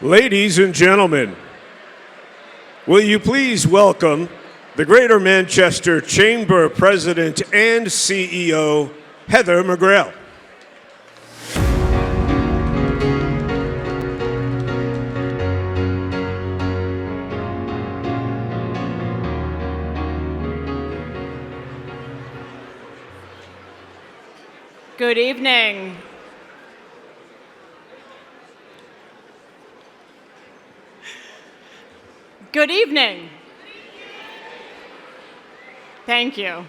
Ladies and gentlemen, will you please welcome the Greater Manchester Chamber President and CEO, Heather McGrail. Good evening. Good evening. Thank you.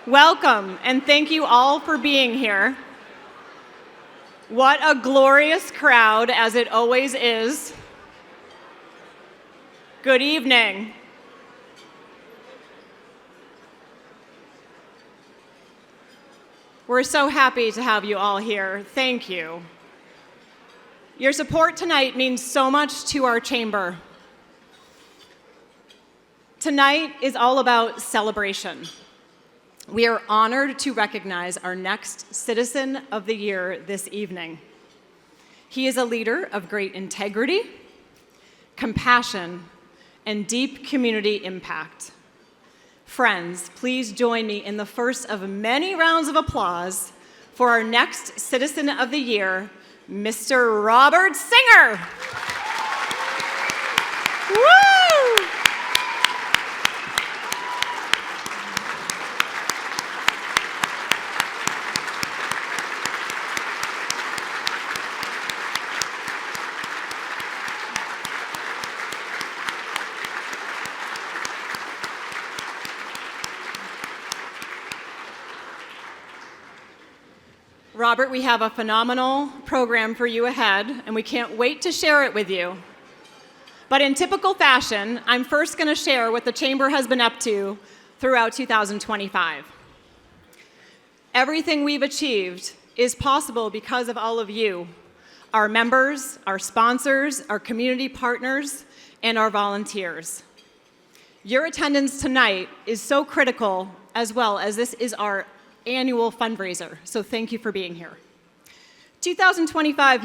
Welcome, and thank you all for being here. What a glorious crowd, as it always is. Good evening. We're so happy to have you all here. Thank you. Your support tonight means so much to our chamber. Tonight is all about celebration. We are honored to recognize our next Citizen of the Year this evening. He is a leader of great integrity, compassion, and deep community impact. Friends, please join me in the first of many rounds of applause for our next Citizen of the Year, Mr. Robert Singer. Woo! Robert, we have a phenomenal program for you ahead, and we can't wait to share it with you. But in typical fashion, I'm first going to share what the Chamber has been up to throughout 2025. Everything we've achieved is possible because of all of you, our members, our sponsors, our community partners, and our volunteers. Your attendance tonight is so critical, as well as this is our annual fundraiser, so thank you for being here. 2025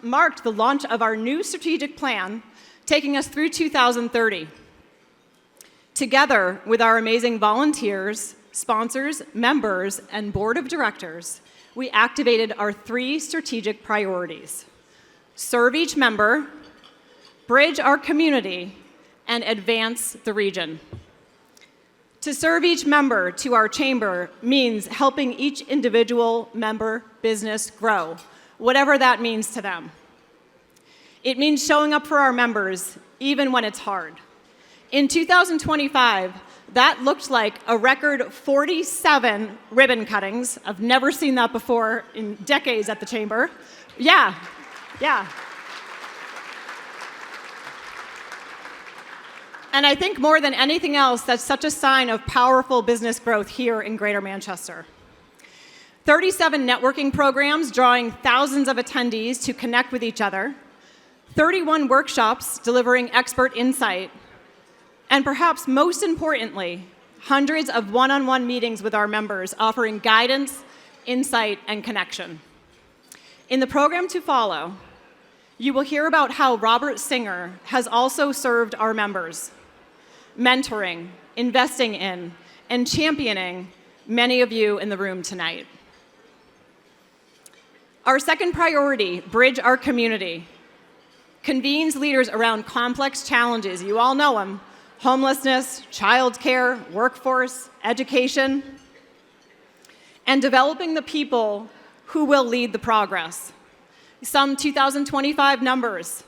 marked the launch of our new strategic plan, taking us through 2030. Together with our amazing volunteers, sponsors, members, and board of directors, we activated our 3 strategic priorities: serve each member, bridge our community, and advance the region. To serve each member to our chamber means helping each individual member business grow, whatever that means to them. It means showing up for our members even when it's hard. In 2025, that looked like a record 47 ribbon cuttings. I've never seen that before in decades at the chamber. Yeah. And I think more than anything else, that's such a sign of powerful business growth here in Greater Manchester. 37 networking programs drawing thousands of attendees to connect with each other, 31 workshops delivering expert insight, and perhaps most importantly, hundreds of one-on-one meetings with our members offering guidance, insight, and connection. In the program to follow, you will hear about how Robert Singer has also served our members, mentoring, investing in, and championing many of you in the room tonight. Our second priority, bridge our community, convenes leaders around complex challenges. You all know them: homelessness, childcare, workforce, education, and developing the people who will lead the progress. Some 2025 numbers: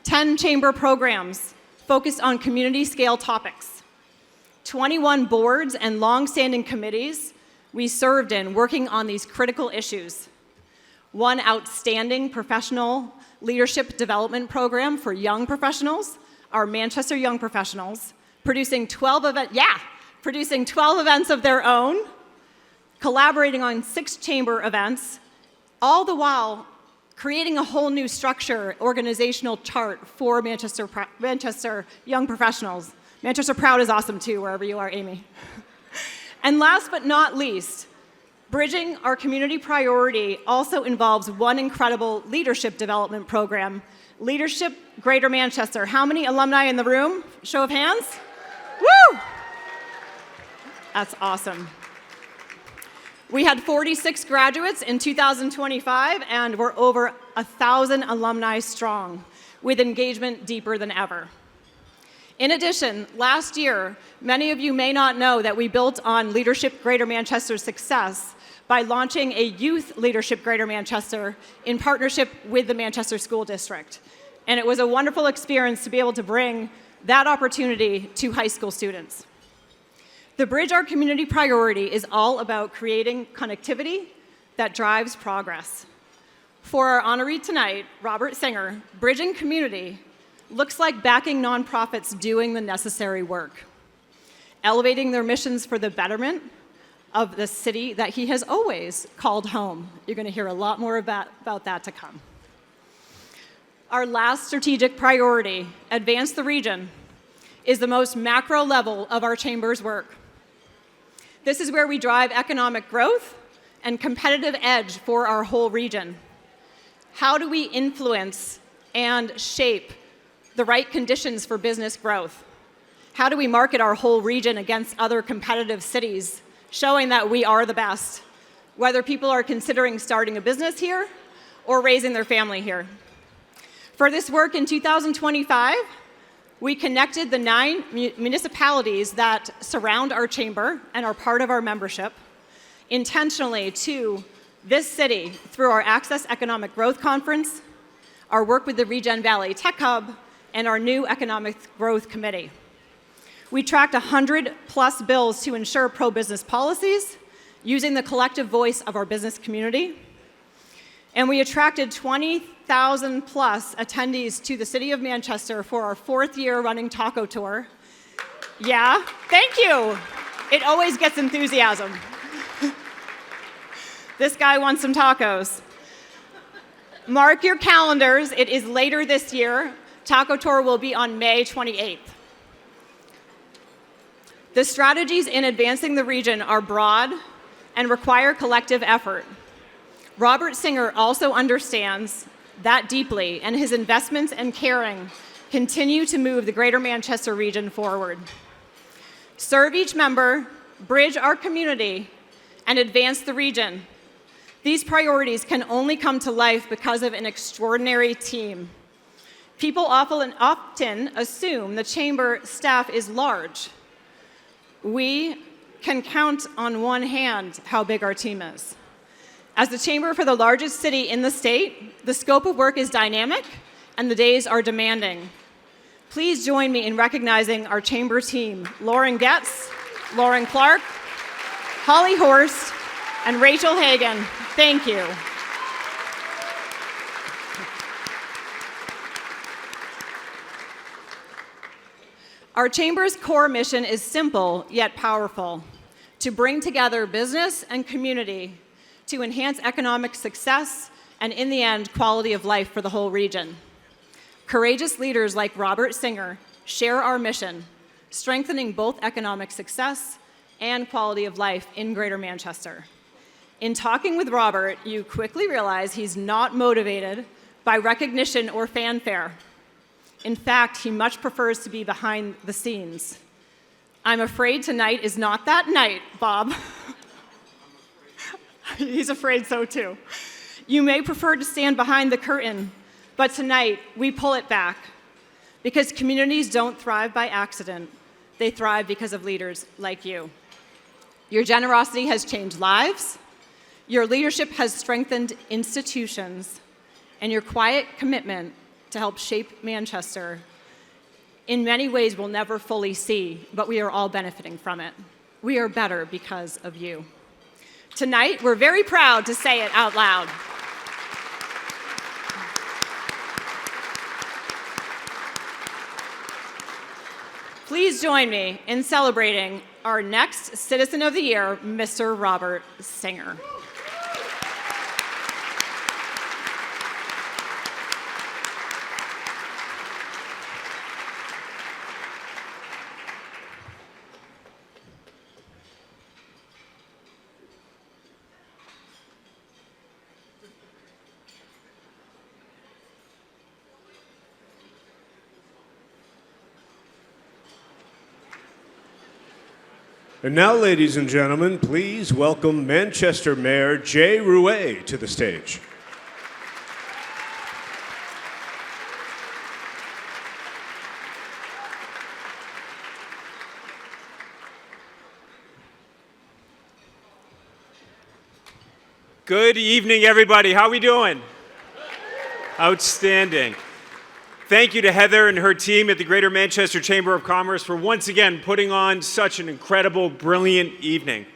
10 chamber programs focused on community scale topics, 21 boards and long-standing committees we served in working on these critical issues, 1 outstanding professional leadership development program for young professionals, our Manchester Young Professionals, producing 12 events of their own, collaborating on 6 chamber events, all the while creating a whole new structure, organizational chart for Manchester young professionals. Manchester Proud is awesome too, wherever you are, Amy. And last but not least, bridging our community priority also involves one incredible leadership development program, Leadership Greater Manchester. How many alumni in the room? Show of hands. Woo! That's awesome. We had 46 graduates in 2025, and we're over 1,000 alumni strong, with engagement deeper than ever. In addition, last year, many of you may not know that we built on Leadership Greater Manchester's success by launching a Youth Leadership Greater Manchester in partnership with the Manchester School District. And it was a wonderful experience to be able to bring that opportunity to high school students. The Bridge Our Community priority is all about creating connectivity that drives progress. For our honoree tonight, Robert Singer, bridging community looks like backing nonprofits doing the necessary work, elevating their missions for the betterment of the city that he has always called home. You're going to hear a lot more about that to come. Our last strategic priority, advance the region, is the most macro level of our chamber's work. This is where we drive economic growth and competitive edge for our whole region. How do we influence and shape the right conditions for business growth? How do we market our whole region against other competitive cities, showing that we are the best, whether people are considering starting a business here or raising their family here? For this work in 2025, we connected the 9 municipalities that surround our chamber and are part of our membership intentionally to this city through our Access Economic Growth Conference, our work with the Regen Valley Tech Hub, and our new Economic Growth Committee. We tracked 100+ bills to ensure pro-business policies using the collective voice of our business community. And we attracted 20,000+ attendees to the City of Manchester for our 4th year running taco tour. Yeah, thank you. It always gets enthusiasm. This guy wants some tacos. Mark your calendars. It is later this year. Taco tour will be on May 28th. The strategies in advancing the region are broad and require collective effort. Robert Singer also understands that deeply, and his investments and caring continue to move the Greater Manchester region forward. Serve each member, bridge our community, and advance the region. These priorities can only come to life because of an extraordinary team. People often assume the chamber staff is large. We can count on one hand how big our team is. As the chamber for the largest city in the state, the scope of work is dynamic and the days are demanding. Please join me in recognizing our chamber team, Lauren Getz, Lauren Clark, Holly Horst, and Rachel Hagan. Thank you. Our chamber's core mission is simple yet powerful: to bring together business and community to enhance economic success and, in the end, quality of life for the whole region. Courageous leaders like Robert Singer share our mission, strengthening both economic success and quality of life in Greater Manchester. In talking with Robert, you quickly realize he's not motivated by recognition or fanfare. In fact, he much prefers to be behind the scenes. I'm afraid tonight is not that night, Bob. He's afraid so too. You may prefer to stand behind the curtain, but tonight we pull it back, because communities don't thrive by accident. They thrive because of leaders like you. Your generosity has changed lives, your leadership has strengthened institutions, and your quiet commitment to help shape Manchester in many ways we'll never fully see, but we are all benefiting from it. We are better because of you. Tonight, we're very proud to say it out loud. Please join me in celebrating our next Citizen of the Year, Mr. Robert Singer. And now, ladies and gentlemen, please welcome Manchester Mayor Jay Rouet to the stage. Good evening, everybody. How are we doing? Outstanding. Thank you to Heather and her team at the Greater Manchester Chamber of Commerce for once again putting on such an incredible, brilliant evening.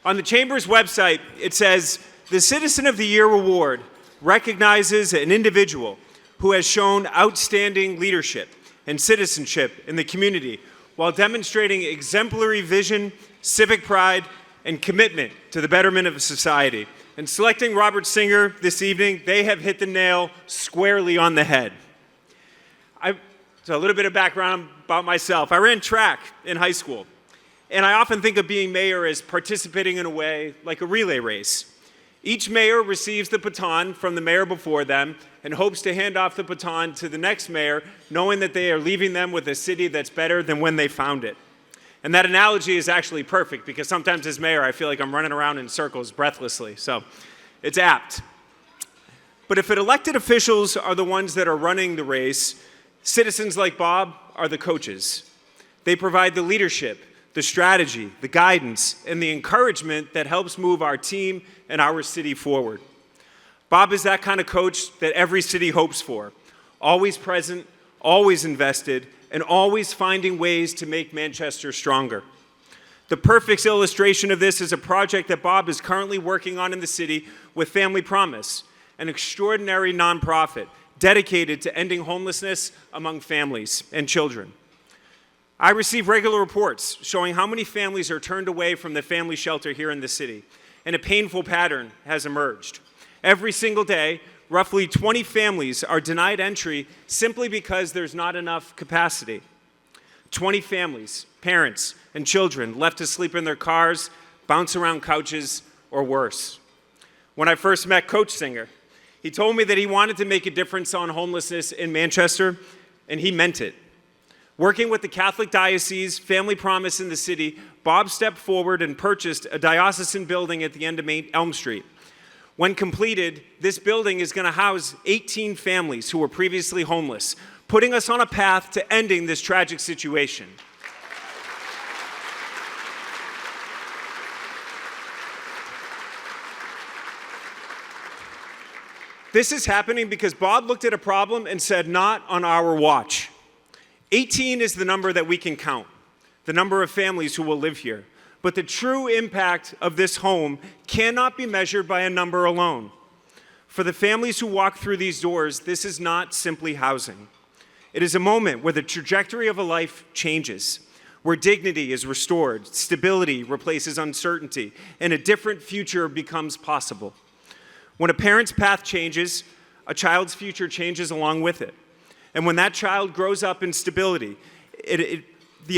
On the Chamber's website, it says, "The Citizen of the Year Award recognizes an individual who has shown outstanding leadership and citizenship in the community while demonstrating exemplary vision, civic pride, and commitment to the betterment of society." In selecting Robert Singer this evening, they have hit the nail squarely on the head. So a little bit of background about myself. I ran track in high school, and I often think of being mayor as participating in a way like a relay race. Each mayor receives the baton from the mayor before them and hopes to hand off the baton to the next mayor, knowing that they are leaving them with a city that's better than when they found it. And that analogy is actually perfect because sometimes as mayor, I feel like I'm running around in circles breathlessly, so it's apt. But if elected officials are the ones that are running the race, citizens like Bob are the coaches. They provide the leadership, the strategy, the guidance, and the encouragement that helps move our team and our city forward. Bob is that kind of coach that every city hopes for, always present, always invested, and always finding ways to make Manchester stronger. The perfect illustration of this is a project that Bob is currently working on in the city with Family Promise, an extraordinary nonprofit dedicated to ending homelessness among families and children. I receive regular reports showing how many families are turned away from the family shelter here in the city, and a painful pattern has emerged. Every single day, roughly 20 families are denied entry simply because there's not enough capacity. 20 families, parents, and children left to sleep in their cars, bounce around couches, or worse. When I first met Coach Singer, he told me that he wanted to make a difference on homelessness in Manchester, and he meant it. Working with the Catholic Diocese Family Promise in the city, Bob stepped forward and purchased a diocesan building at the end of Elm Street. When completed, this building is going to house 18 families who were previously homeless, putting us on a path to ending this tragic situation. This is happening because Bob looked at a problem and said, "Not on our watch." 18 is the number that we can count, the number of families who will live here. But the true impact of this home cannot be measured by a number alone. For the families who walk through these doors, this is not simply housing. It is a moment where the trajectory of a life changes, where dignity is restored, stability replaces uncertainty, and a different future becomes possible. When a parent's path changes, a child's future changes along with it. And when that child grows up in stability, the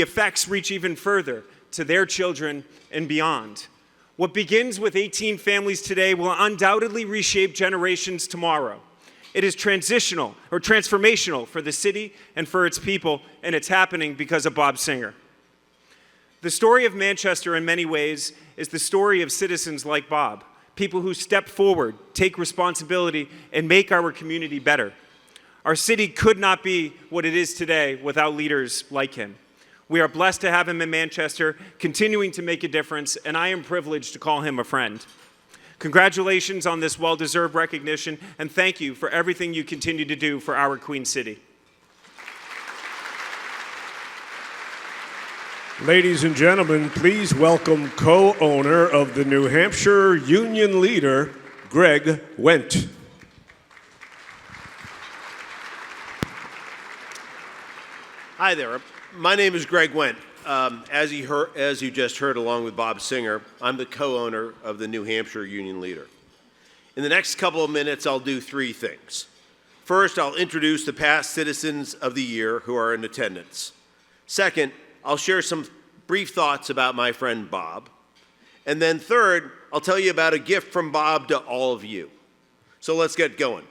effects reach even further to their children and beyond. What begins with 18 families today will undoubtedly reshape generations tomorrow. It is transitional or transformational for the city and for its people, and it's happening because of Bob Singer. The story of Manchester in many ways is the story of citizens like Bob, people who step forward, take responsibility, and make our community better. Our city could not be what it is today without leaders like him. We are blessed to have him in Manchester, continuing to make a difference, and I am privileged to call him a friend. Congratulations on this well-deserved recognition, and thank you for everything you continue to do for our Queen City. Ladies and gentlemen, please welcome co-owner of the New Hampshire Union Leader, Greg Wendt. Hi there. My name is Greg Wendt. As you just heard, along with Bob Singer, I'm the co-owner of the New Hampshire Union Leader. In the next couple of minutes, I'll do three things. First, I'll introduce the past Citizens of the Year who are in attendance. Second, I'll share some brief thoughts about my friend Bob. And then third, I'll tell you about a gift from Bob to all of you. So let's get going.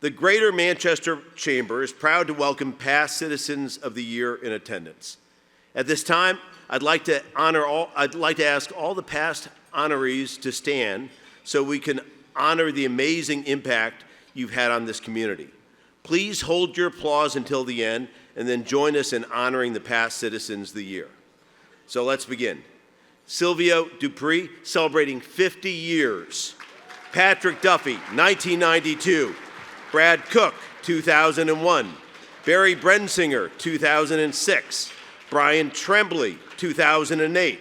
The Greater Manchester Chamber is proud to welcome past Citizens of the Year in attendance. At this time, I'd like to ask all the past honorees to stand so we can honor the amazing impact you've had on this community. Please hold your applause until the end and then join us in honoring the past citizens of the year. So let's begin. Silvio Dupree, celebrating 50 years. Patrick Duffy, 1992. Brad Cook, 2001. Barry Brensinger, 2006. Brian Tremblay, 2008.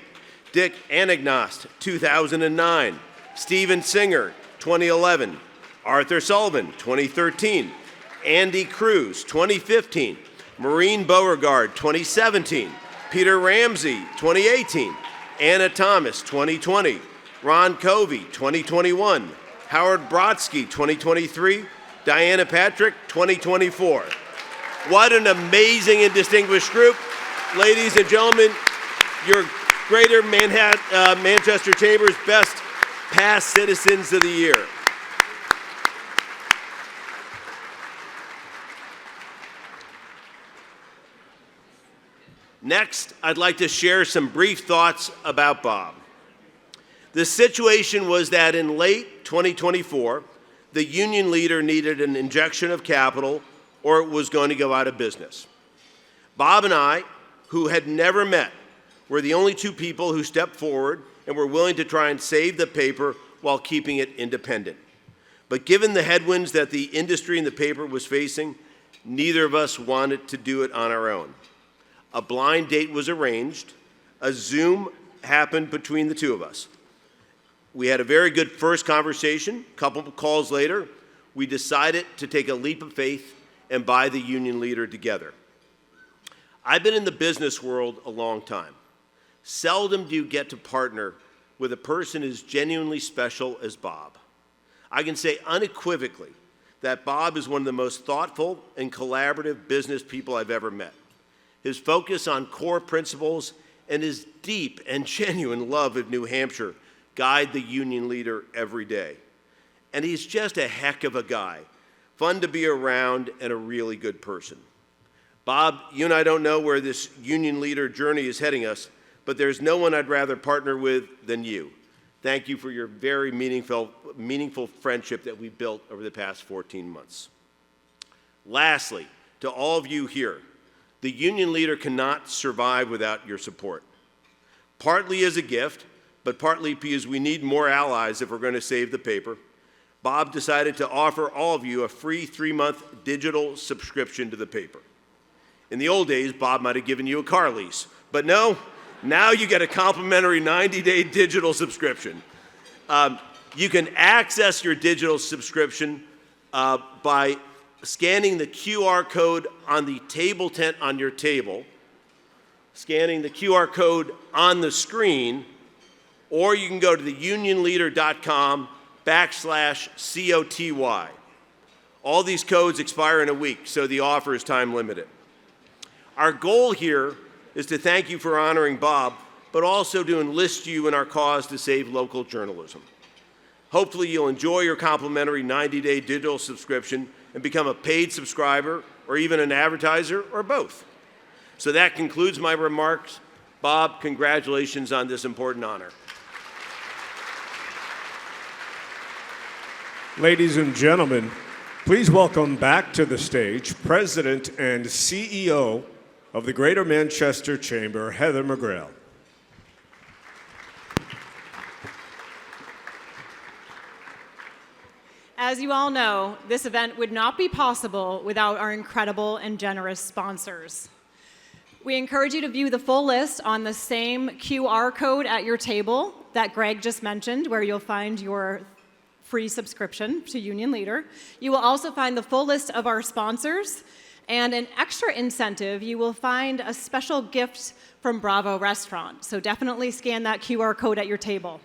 Dick Anagnost, 2009. Steven Singer, 2011. Arthur Sullivan, 2013. Andy Cruz, 2015. Maureen Beauregard, 2017. Peter Ramsey, 2018. Anna Thomas, 2020. Ron Covey, 2021. Howard Brodsky, 2023. Diana Patrick, 2024. What an amazing and distinguished group. Ladies and gentlemen, your Greater Manchester Chamber's best past citizens of the year. Next, I'd like to share some brief thoughts about Bob. The situation was that in late 2024, the union leader needed an injection of capital or it was going to go out of business. Bob and I, who had never met, were the only two people who stepped forward and were willing to try and save the paper while keeping it independent. But given the headwinds that the industry and the paper was facing, neither of us wanted to do it on our own. A blind date was arranged. A Zoom happened between the two of us. We had a very good first conversation. A couple of calls later, we decided to take a leap of faith and buy the union leader together. I've been in the business world a long time. Seldom do you get to partner with a person as genuinely special as Bob. I can say unequivocally that Bob is one of the most thoughtful and collaborative business people I've ever met. His focus on core principles and his deep and genuine love of New Hampshire guide the union leader every day. And he's just a heck of a guy, fun to be around and a really good person. Bob, you and I don't know where this union leader journey is heading us, but there's no one I'd rather partner with than you. Thank you for your very meaningful friendship that we built over the past 14 months. Lastly, to all of you here, the union leader cannot survive without your support. Partly as a gift, but partly because we need more allies if we're going to save the paper, Bob decided to offer all of you a free 3-month digital subscription to the paper. In the old days, Bob might have given you a car lease, but no, now you get a complimentary 90-day digital subscription. You can access your digital subscription by scanning the QR code on the table tent on your table, scanning the QR code on the screen, or you can go to theunionleader.com/COTY. All these codes expire in a week, so the offer is time limited. Our goal here is to thank you for honoring Bob, but also to enlist you in our cause to save local journalism. Hopefully you'll enjoy your complimentary 90-day digital subscription and become a paid subscriber or even an advertiser or both. So that concludes my remarks. Bob, congratulations on this important honor. Ladies and gentlemen, please welcome back to the stage President and CEO of the Greater Manchester Chamber, Heather McGrail. As you all know, this event would not be possible without our incredible and generous sponsors. We encourage you to view the full list on the same QR code at your table that Greg just mentioned, where you'll find your free subscription to Union Leader. You will also find the full list of our sponsors, and an extra incentive, you will find a special gift from Bravo Restaurant. So definitely scan that QR code at your table.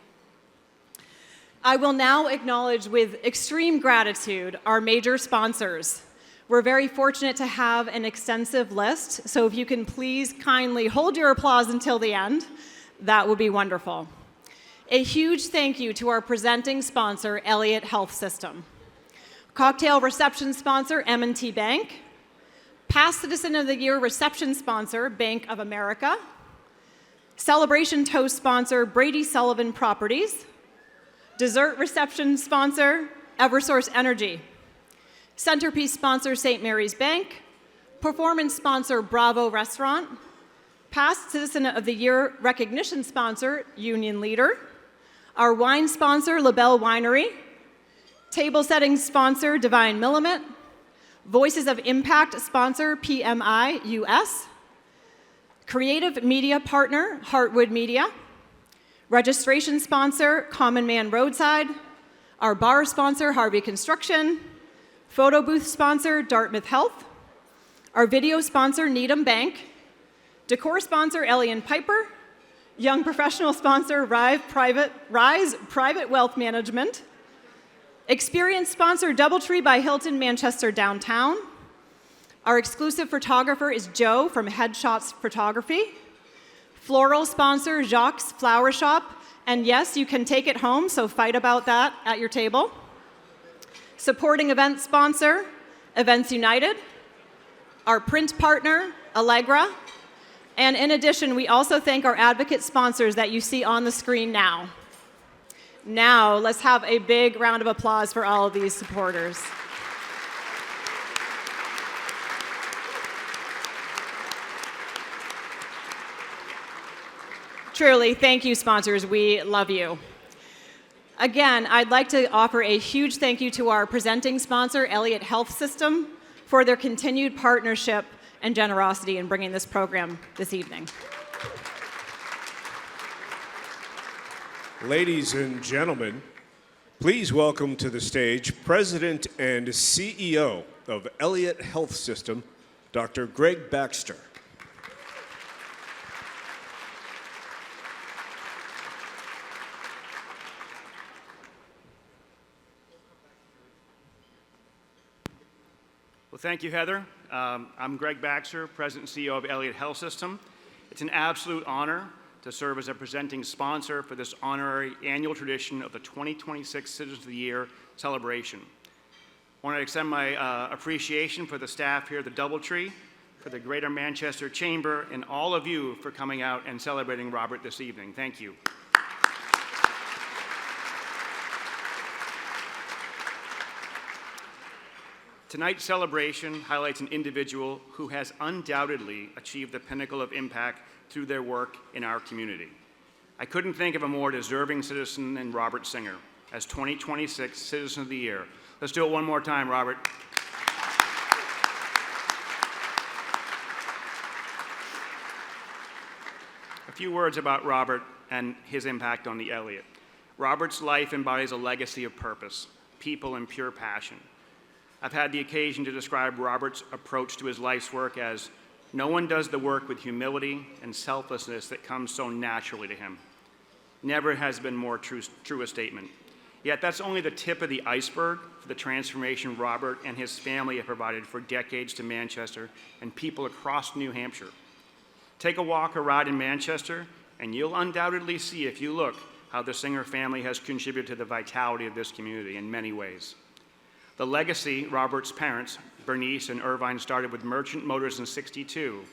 I will now acknowledge with extreme gratitude our major sponsors. We're very fortunate to have an extensive list, so if you can please kindly hold your applause until the end, that would be wonderful. A huge thank you to our presenting sponsor, Elliott Health System. Cocktail reception sponsor, M&T Bank. Past Citizen of the Year reception sponsor, Bank of America. Celebration toast sponsor, Brady Sullivan Properties. Dessert reception sponsor, Eversource Energy. Centerpiece sponsor, St. Mary's Bank. Performance sponsor, Bravo Restaurant. Past Citizen of the Year recognition sponsor, Union Leader. Our wine sponsor, LaBelle Winery. Table setting sponsor, Divine Millimit. Voices of Impact sponsor, PMI US. Creative media partner, Heartwood Media. Registration sponsor, Common Man Roadside. Our bar sponsor, Harvey Construction. Photo booth sponsor, Dartmouth Health. Our video sponsor, Needham Bank. Decor sponsor, Ellie & Piper. Young professional sponsor, Rise Private Wealth Management. Experience sponsor, Doubletree by Hilton Manchester Downtown. Our exclusive photographer is Joe from Headshots Photography. Floral sponsor, Jacques Flower Shop. And yes, you can take it home, so fight about that at your table. Supporting event sponsor, Events United. Our print partner, Allegra. And in addition, we also thank our advocate sponsors that you see on the screen now. Now, let's have a big round of applause for all of these supporters. Truly, thank you, sponsors. We love you. Again, I'd like to offer a huge thank you to our presenting sponsor, Elliott Health System, for their continued partnership and generosity in bringing this program this evening. Ladies and gentlemen, please welcome to the stage President and CEO of Elliott Health System, Dr. Greg Baxter. Well, thank you, Heather. I'm Greg Baxter, President and CEO of Elliott Health System. It's an absolute honor to serve as a presenting sponsor for this honorary annual tradition of the 2026 Citizens of the Year celebration. I want to extend my appreciation for the staff here at the Doubletree, for the Greater Manchester Chamber, and all of you for coming out and celebrating Robert this evening. Thank you. Tonight's celebration highlights an individual who has undoubtedly achieved the pinnacle of impact through their work in our community. I couldn't think of a more deserving citizen than Robert Singer as 2026 Citizen of the Year. Let's do it one more time, Robert. A few words about Robert and his impact on the Elliott. Robert's life embodies a legacy of purpose, people, and pure passion. I've had the occasion to describe Robert's approach to his life's work as no one does the work with humility and selflessness that comes so naturally to him. Never has been more true a statement. Yet that's only the tip of the iceberg for the transformation Robert and his family have provided for decades to Manchester and people across New Hampshire. Take a walk or ride in Manchester, and you'll undoubtedly see, if you look, how the Singer family has contributed to the vitality of this community in many ways. The legacy Robert's parents, Bernice and Irvine, started with Merchant Motors in '62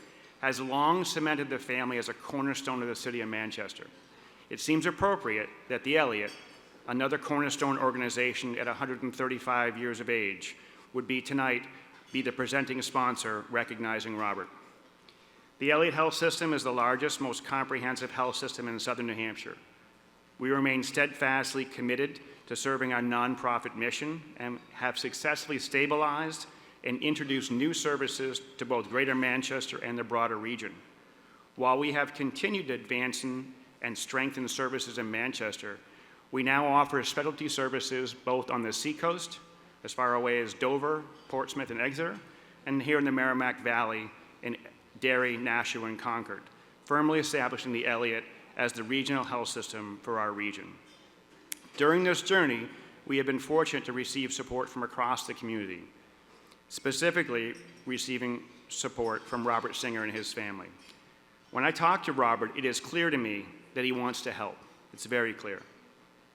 has long cemented the family as a cornerstone of the city of Manchester. It seems appropriate that the Elliott, another cornerstone organization at 135 years of age, would be tonight be the presenting sponsor recognizing Robert. The Elliott Health System is the largest, most comprehensive health system in southern New Hampshire. We remain steadfastly committed to serving our nonprofit mission and have successfully stabilized and introduced new services to both Greater Manchester and the broader region. While we have continued to advance and strengthen services in Manchester, we now offer specialty services both on the seacoast, as far away as Dover, Portsmouth, and Exeter, and here in the Merrimack Valley in Derry, Nashua, and Concord, firmly establishing the Elliott as the regional health system for our region. During this journey, we have been fortunate to receive support from across the community, specifically receiving support from Robert Singer and his family. When I talk to Robert, it is clear to me that he wants to help. It's very clear.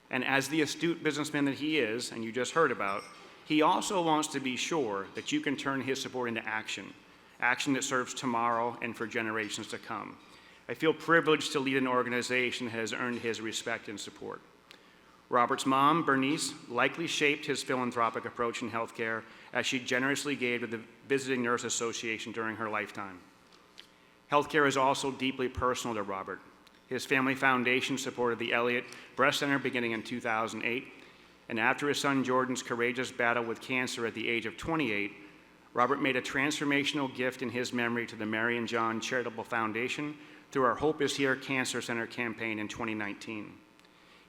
And as the astute businessman that he is, and you just heard about, he also wants to be sure that you can turn his support into action, action that serves tomorrow and for generations to come. I feel privileged to lead an organization that has earned his respect and support. Robert's mom, Bernice, likely shaped his philanthropic approach in healthcare as she generously gave to the Visiting Nurse Association during her lifetime. Healthcare is also deeply personal to Robert. His family foundation supported the Elliott Breast Center beginning in 2008, and after his son Jordan's courageous battle with cancer at the age of 28, Robert made a transformational gift in his memory to the Mary and John Charitable Foundation through our Hope is Here Cancer Center campaign in 2019.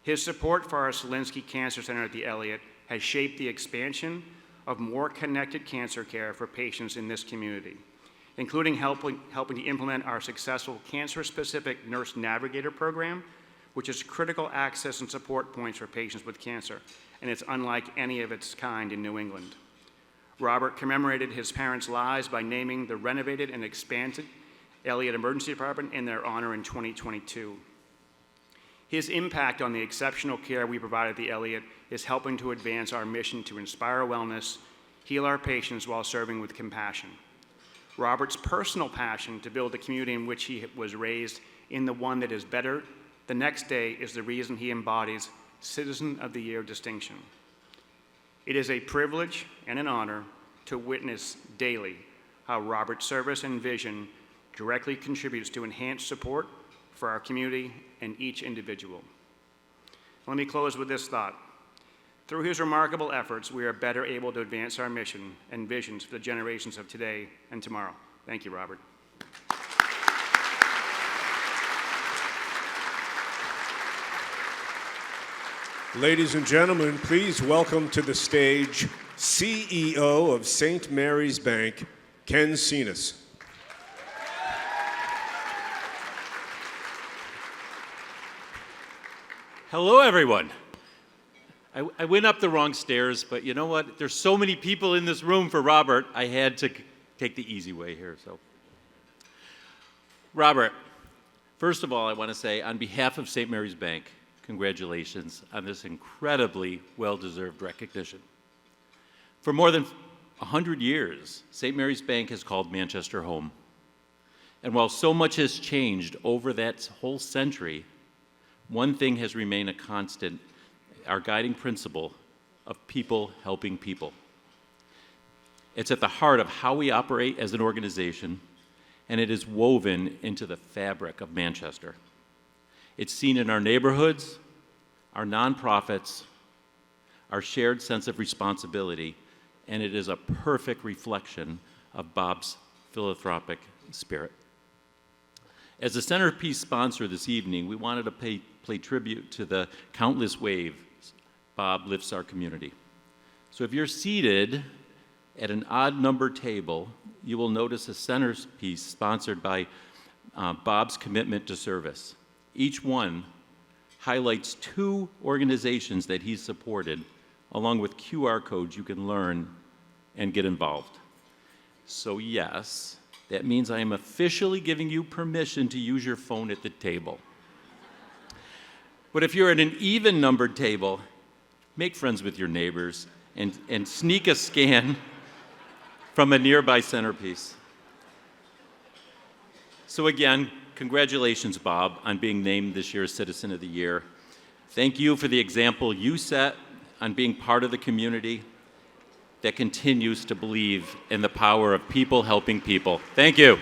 His support for our Solinsky Cancer Center at the Elliott has shaped the expansion of more connected cancer care for patients in this community, including helping to implement our successful cancer-specific nurse navigator program, which is critical access and support points for patients with cancer, and it's unlike any of its kind in New England. Robert commemorated his parents' lives by naming the renovated and expanded Elliott Emergency Department in their honor in 2022. His impact on the exceptional care we provide at the Elliott is helping to advance our mission to inspire wellness, heal our patients while serving with compassion. Robert's personal passion to build the community in which he was raised in the one that is better the next day is the reason he embodies Citizen of the Year distinction. It is a privilege and an honor to witness daily how Robert's service and vision directly contributes to enhanced support for our community and each individual. Let me close with this thought. Through his remarkable efforts, we are better able to advance our mission and visions for the generations of today and tomorrow. Thank you, Robert. Ladies and gentlemen, please welcome to the stage CEO of St. Mary's Bank, Ken Cenas. Hello, everyone. I went up the wrong stairs, but you know what? There's so many people in this room for Robert, I had to take the easy way here. So, Robert, first of all, I want to say on behalf of St. Mary's Bank, congratulations on this incredibly well-deserved recognition. For more than 100 years, St. Mary's Bank has called Manchester home. And while so much has changed over that whole century, one thing has remained a constant, our guiding principle of people helping people. It's at the heart of how we operate as an organization, and it is woven into the fabric of Manchester. It's seen in our neighborhoods, our nonprofits, our shared sense of responsibility, and it is a perfect reflection of Bob's philanthropic spirit. As the centerpiece sponsor this evening, we wanted to pay tribute to the countless ways Bob lifts our community. So if you're seated at an odd-numbered table, you will notice a centerpiece sponsored by Bob's commitment to service. Each one highlights 2 organizations that he's supported, along with QR codes you can learn and get involved. So yes, that means I am officially giving you permission to use your phone at the table. But if you're at an even-numbered table, make friends with your neighbors and sneak a scan from a nearby centerpiece. So again, congratulations, Bob, on being named this year's Citizen of the Year. Thank you for the example you set on being part of the community that continues to believe in the power of people helping people. Thank you.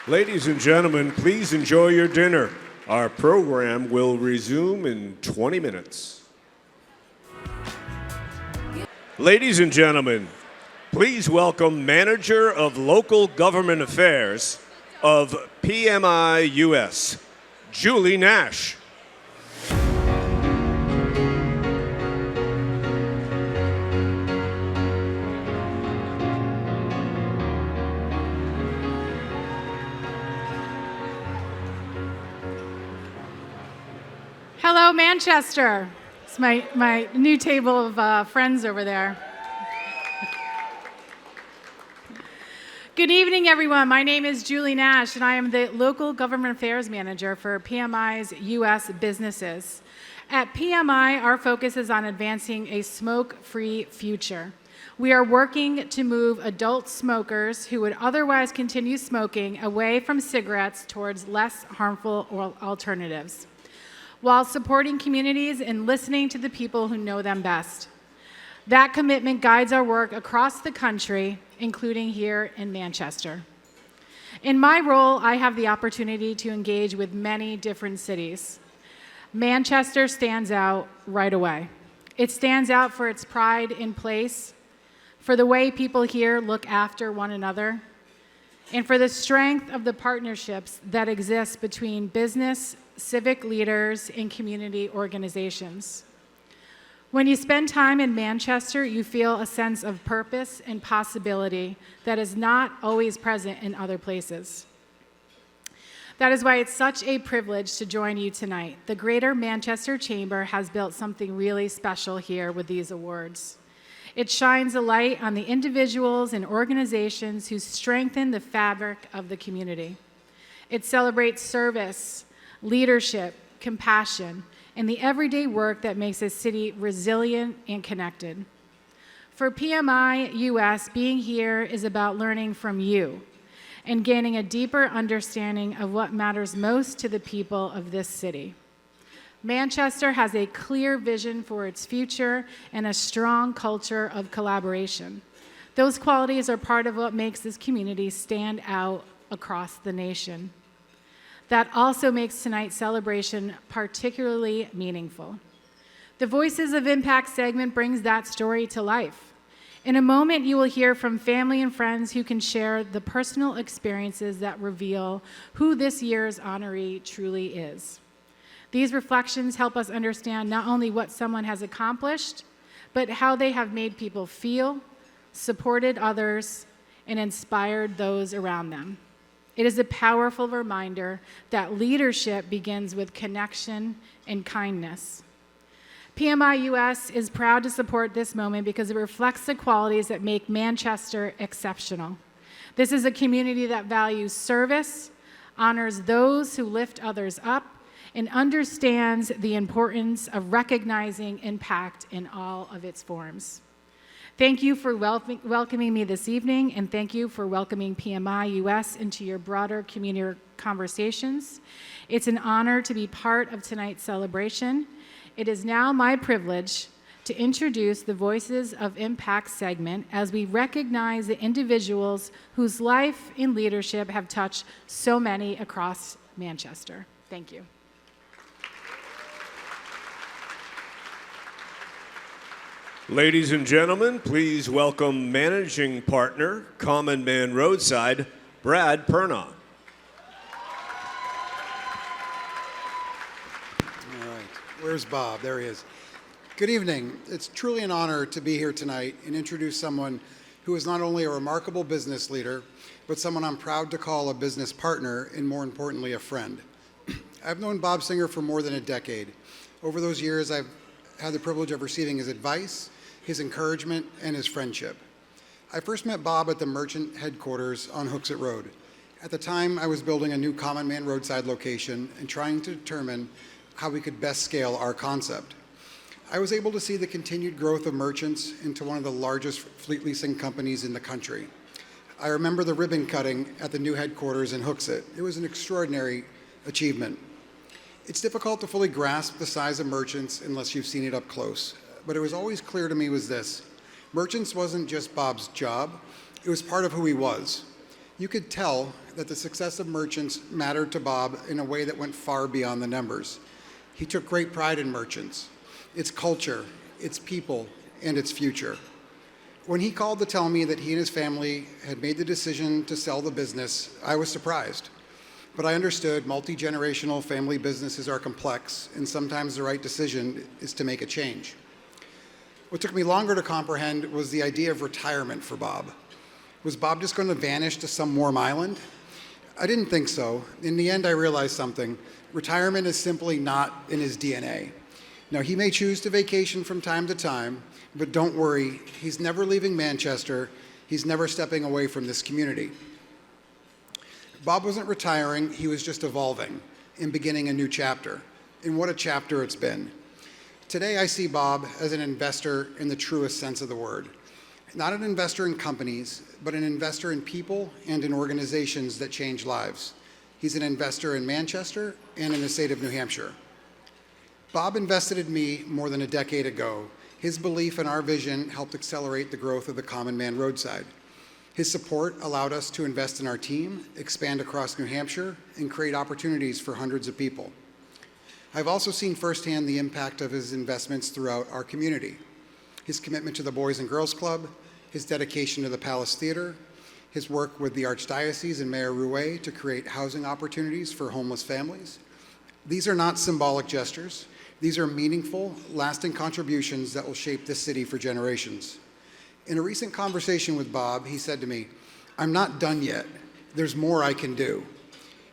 Ladies and gentlemen, please enjoy your dinner. Our program will resume in 20 minutes. Ladies and gentlemen, please welcome Manager of Local Government Affairs of PMI US, Julie Nash. Hello, Manchester. It's my new table of friends over there. Good evening, everyone. My name is Julie Nash, and I am the Local Government Affairs Manager for PMI's U.S. businesses. At PMI, our focus is on advancing a smoke-free future. We are working to move adult smokers who would otherwise continue smoking away from cigarettes towards less harmful alternatives, while supporting communities and listening to the people who know them best. That commitment guides our work across the country, including here in Manchester. In my role, I have the opportunity to engage with many different cities. Manchester stands out right away. It stands out for its pride in place, for the way people here look after one another, and for the strength of the partnerships that exist between business, civic leaders, and community organizations. When you spend time in Manchester, you feel a sense of purpose and possibility that is not always present in other places. That is why it's such a privilege to join you tonight. The Greater Manchester Chamber has built something really special here with these awards. It shines a light on the individuals and organizations who strengthen the fabric of the community. It celebrates service, leadership, compassion, and the everyday work that makes a city resilient and connected. For PMI US, being here is about learning from you and gaining a deeper understanding of what matters most to the people of this city. Manchester has a clear vision for its future and a strong culture of collaboration. Those qualities are part of what makes this community stand out across the nation. That also makes tonight's celebration particularly meaningful. The Voices of Impact segment brings that story to life. In a moment, you will hear from family and friends who can share the personal experiences that reveal who this year's honoree truly is. These reflections help us understand not only what someone has accomplished, but how they have made people feel, supported others, and inspired those around them. It is a powerful reminder that leadership begins with connection and kindness. PMI US is proud to support this moment because it reflects the qualities that make Manchester exceptional. This is a community that values service, honors those who lift others up, and understands the importance of recognizing impact in all of its forms. Thank you for welcoming me this evening, and thank you for welcoming PMI US into your broader community conversations. It's an honor to be part of tonight's celebration. It is now my privilege to introduce the Voices of Impact segment as we recognize the individuals whose life and leadership have touched so many across Manchester. Thank you. Ladies and gentlemen, please welcome Managing Partner, Common Man Roadside, Brad Pernaugh. Where's Bob? There he is. Good evening. It's truly an honor to be here tonight and introduce someone who is not only a remarkable business leader, but someone I'm proud to call a business partner and, more importantly, a friend. I've known Bob Singer for more than a decade. Over those years, I've had the privilege of receiving his advice, his encouragement, and his friendship. I first met Bob at the Merchant headquarters on Hooksett Road. At the time, I was building a new Common Man Roadside location and trying to determine how we could best scale our concept. I was able to see the continued growth of Merchants into one of the largest fleet leasing companies in the country. I remember the ribbon cutting at the new headquarters in Hooksett. It was an extraordinary achievement. It's difficult to fully grasp the size of Merchants unless you've seen it up close, but it was always clear to me was this: Merchants wasn't just Bob's job, it was part of who he was. You could tell that the success of Merchants mattered to Bob in a way that went far beyond the numbers. He took great pride in Merchants, its culture, its people, and its future. When he called to tell me that he and his family had made the decision to sell the business, I was surprised. But I understood multi-generational family businesses are complex, and sometimes the right decision is to make a change. What took me longer to comprehend was the idea of retirement for Bob. Was Bob just going to vanish to some warm island? I didn't think so. In the end, I realized something. Retirement is simply not in his DNA. Now, he may choose to vacation from time to time, but don't worry, he's never leaving Manchester. He's never stepping away from this community. Bob wasn't retiring, he was just evolving and beginning a new chapter. And what a chapter it's been. Today, I see Bob as an investor in the truest sense of the word. Not an investor in companies, but an investor in people and in organizations that change lives. He's an investor in Manchester and in the state of New Hampshire. Bob invested in me more than a decade ago. His belief in our vision helped accelerate the growth of the Common Man roadside. His support allowed us to invest in our team, expand across New Hampshire, and create opportunities for hundreds of people. I've also seen firsthand the impact of his investments throughout our community. His commitment to the Boys and Girls Club, his dedication to the Palace Theater, his work with the Archdiocese and Mayor Rouet to create housing opportunities for homeless families. These are not symbolic gestures. These are meaningful, lasting contributions that will shape this city for generations. In a recent conversation with Bob, he said to me, "I'm not done yet. There's more I can do."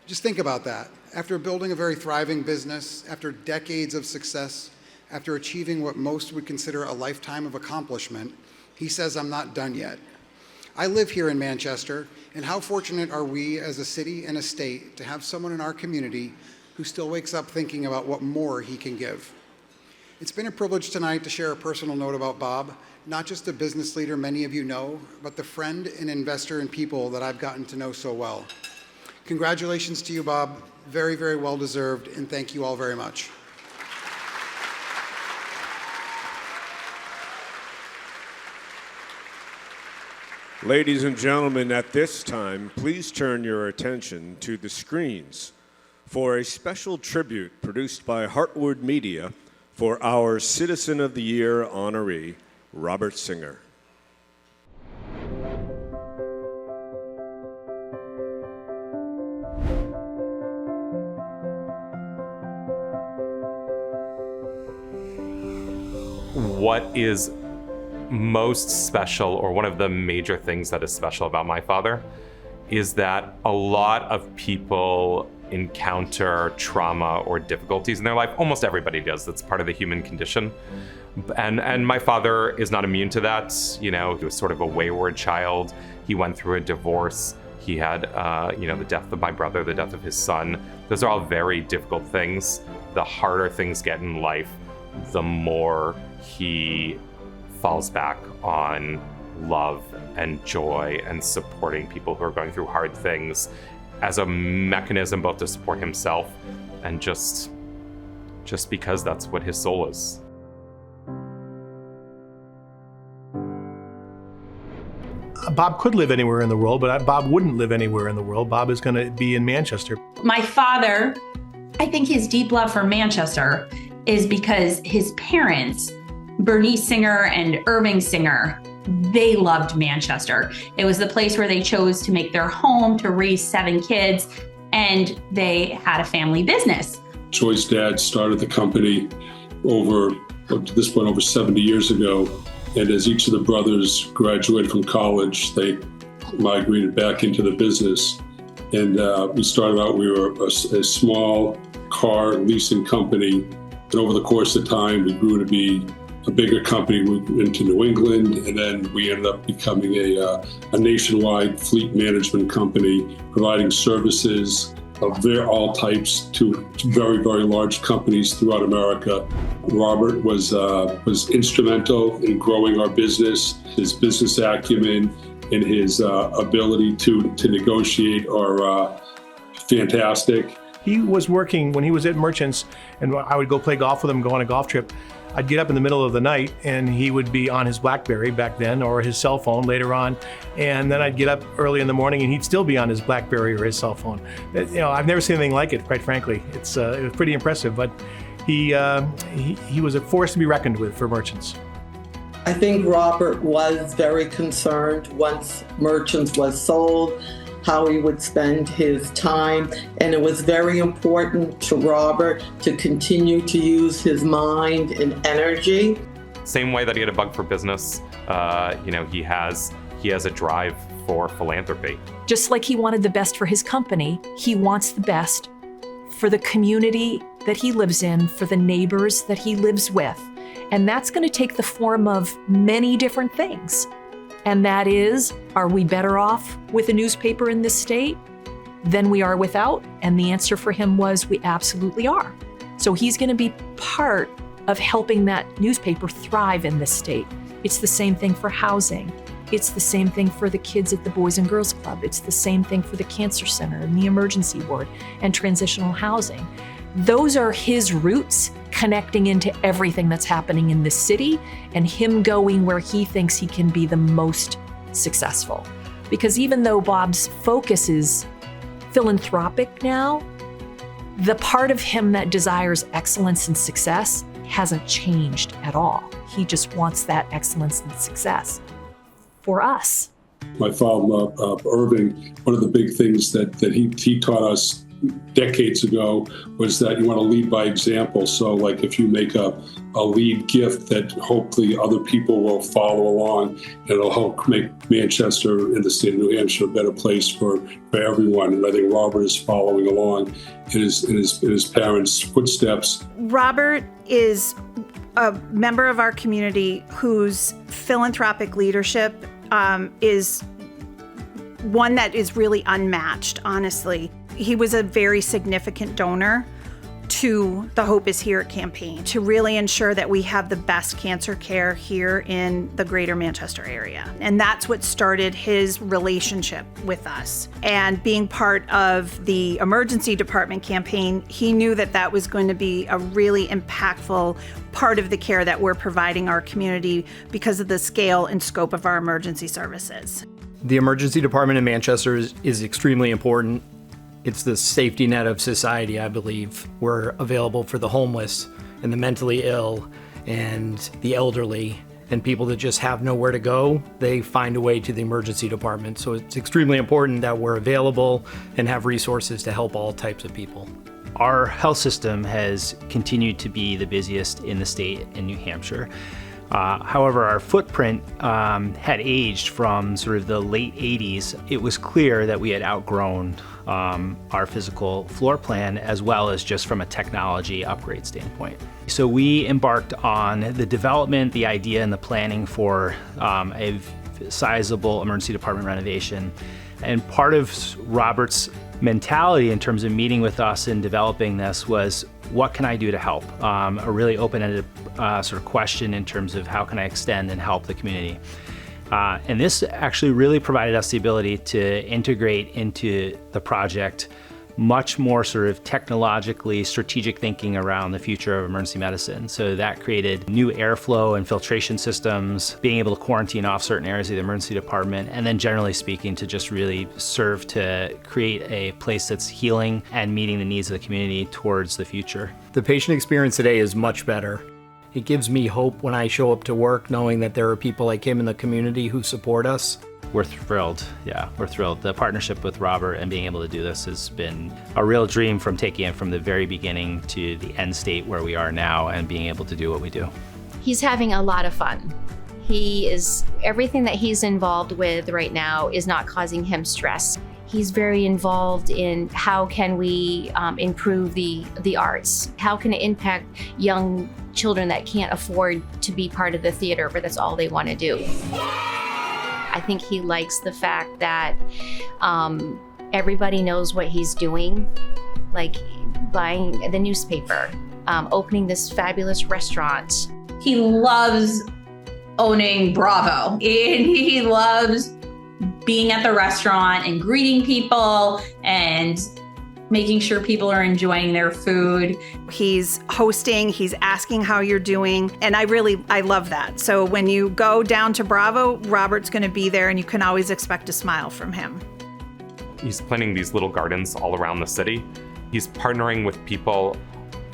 Just think about that. After building a very thriving business, after decades of success, after achieving what most would consider a lifetime of accomplishment, he says, "I'm not done yet." I live here in Manchester, and how fortunate are we as a city and a state to have someone in our community who still wakes up thinking about what more he can give. It's been a privilege tonight to share a personal note about Bob, not just a business leader many of you know, but the friend and investor in people that I've gotten to know so well. Congratulations to you, Bob. Very, very well deserved, and thank you all very much. Ladies and gentlemen, at this time, please turn your attention to the screens for a special tribute produced by Heartwood Media for our Citizen of the Year honoree, Robert Singer. What is most special, or one of the major things that is special about my father, is that a lot of people encounter trauma or difficulties in their life. Almost everybody does. That's part of the human condition. And my father is not immune to that. You know, he was sort of a wayward child. He went through a divorce. He had, the death of my brother, the death of his son. Those are all very difficult things. The harder things get in life, the more he falls back on love and joy and supporting people who are going through hard things as a mechanism both to support himself and just because that's what his soul is. Bob could live anywhere in the world, but Bob wouldn't live anywhere in the world. Bob is going to be in Manchester. My father, I think his deep love for Manchester is because his parents, Bernice Singer and Irving Singer, they loved Manchester. It was the place where they chose to make their home, to raise 7 kids, and they had a family business. Joy's dad started the company up to this point, over 70 years ago. And as each of the brothers graduated from college, they migrated back into the business. And we started out, we were a small car leasing company. And over the course of time, we grew to be a bigger company. We went into New England, and then we ended up becoming a nationwide fleet management company, providing services of all types to very, very large companies throughout America. Robert was instrumental in growing our business. His business acumen and his ability to negotiate are fantastic. He was working when he was at Merchants, and I would go play golf with him, go on a golf trip. I'd get up in the middle of the night, and he would be on his BlackBerry back then, or his cell phone later on. And then I'd get up early in the morning, and he'd still be on his BlackBerry or his cell phone. I've never seen anything like it, quite frankly. It was pretty impressive, but he was a force to be reckoned with for Merchants. I think Robert was very concerned once Merchants was sold, how he would spend his time, and it was very important to Robert to continue to use his mind and energy. Same way that he had a bug for business, he has a drive for philanthropy. Just like he wanted the best for his company, he wants the best for the community that he lives in, for the neighbors that he lives with. And that's going to take the form of many different things. And that is, are we better off with a newspaper in this state than we are without? And the answer for him was, we absolutely are. So he's going to be part of helping that newspaper thrive in this state. It's the same thing for housing. It's the same thing for the kids at the Boys and Girls Club. It's the same thing for the Cancer Center and the Emergency Ward and transitional housing. Those are his roots connecting into everything that's happening in the city and him going where he thinks he can be the most successful. Because even though Bob's focus is philanthropic now, the part of him that desires excellence and success hasn't changed at all. He just wants that excellence and success for us. My father, Irving, one of the big things that he taught us decades ago was that you want to lead by example. So like if you make a lead gift, that hopefully other people will follow along, and it'll help make Manchester and the state of New Hampshire a better place for everyone. And I think Robert is following along in his parents' footsteps. Robert is a member of our community whose philanthropic leadership is one that is really unmatched, honestly. He was a very significant donor to the Hope is Here campaign to really ensure that we have the best cancer care here in the greater Manchester area. And that's what started his relationship with us. And being part of the emergency department campaign, he knew that that was going to be a really impactful part of the care that we're providing our community because of the scale and scope of our emergency services. The emergency department in Manchester is extremely important. It's the safety net of society, I believe. We're available for the homeless and the mentally ill and the elderly and people that just have nowhere to go. They find a way to the emergency department. So it's extremely important that we're available and have resources to help all types of people. Our health system has continued to be the busiest in the state in New Hampshire. However, our footprint had aged from sort of the late 80s. It was clear that we had outgrown our physical floor plan as well as just from a technology upgrade standpoint. So we embarked on the development, the idea, and the planning for a sizable emergency department renovation. And part of Robert's mentality in terms of meeting with us and developing this was, what can I do to help? A really open-ended sort of question in terms of how can I extend and help the community. And this actually really provided us the ability to integrate into the project much more sort of technologically strategic thinking around the future of emergency medicine. So that created new airflow and filtration systems, being able to quarantine off certain areas of the emergency department, and then generally speaking to just really serve to create a place that's healing and meeting the needs of the community towards the future. The patient experience today is much better. It gives me hope when I show up to work knowing that there are people like him in the community who support us. We're thrilled. Yeah, we're thrilled. The partnership with Robert and being able to do this has been a real dream from taking it from the very beginning to the end state where we are now and being able to do what we do. He's having a lot of fun. Everything that he's involved with right now is not causing him stress. He's very involved in how can we improve the arts? How can it impact young children that can't afford to be part of the theater, but that's all they want to do? I think he likes the fact that everybody knows what he's doing, like buying the newspaper, opening this fabulous restaurant. He loves owning Bravo, and he loves being at the restaurant and greeting people and making sure people are enjoying their food. He's hosting, he's asking how you're doing, and I love that. So when you go down to Bravo, Robert's going to be there and you can always expect a smile from him. He's planting these little gardens all around the city. He's partnering with people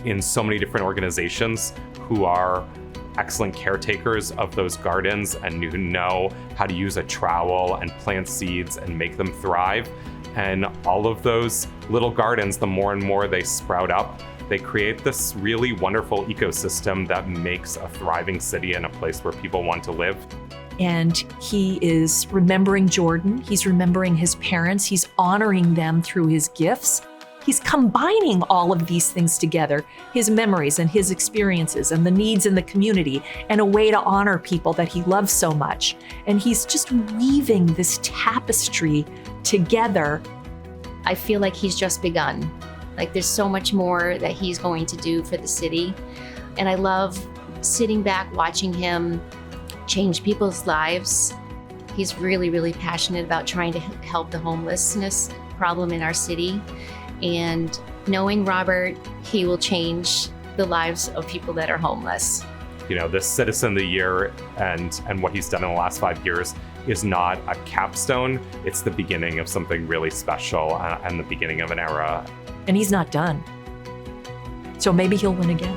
in so many different organizations who are excellent caretakers of those gardens and who know how to use a trowel and plant seeds and make them thrive. And all of those little gardens, the more and more they sprout up, they create this really wonderful ecosystem that makes a thriving city and a place where people want to live. And he is remembering Jordan. He's remembering his parents. He's honoring them through his gifts. He's combining all of these things together, his memories and his experiences and the needs in the community, and a way to honor people that he loves so much. And he's just weaving this tapestry together. I feel like he's just begun. Like there's so much more that he's going to do for the city. And I love sitting back watching him change people's lives. He's really, really passionate about trying to help the homelessness problem in our city. And knowing Robert, he will change the lives of people that are homeless. You know, this Citizen of the Year and what he's done in the last 5 years is not a capstone. It's the beginning of something really special and the beginning of an era. And he's not done. So maybe he'll win again.